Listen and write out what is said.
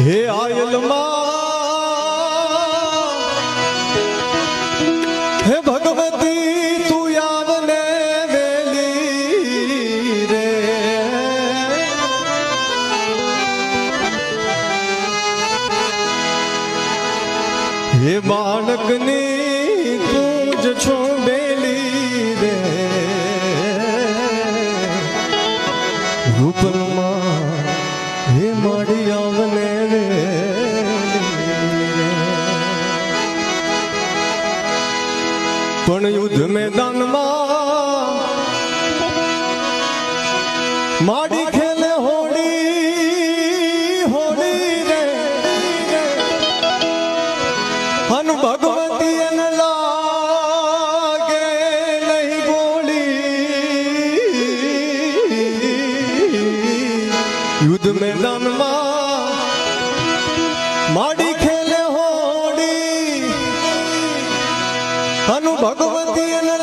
હે આયલમાં હે ભગવતી તું આવને વેલી રે હે બાળકની તું જ છો બેલી રે રૂપમાં હે માડી આવને પણ યુદ્ધ મેદાનમાં માડી ખેલે હોડી હોડી રે હન ભગવતી એને લાગે નહીં ગોળી યુદ્ધ મેદાનમાં માડી ખેલે હોડી હનુ ભગવતી એને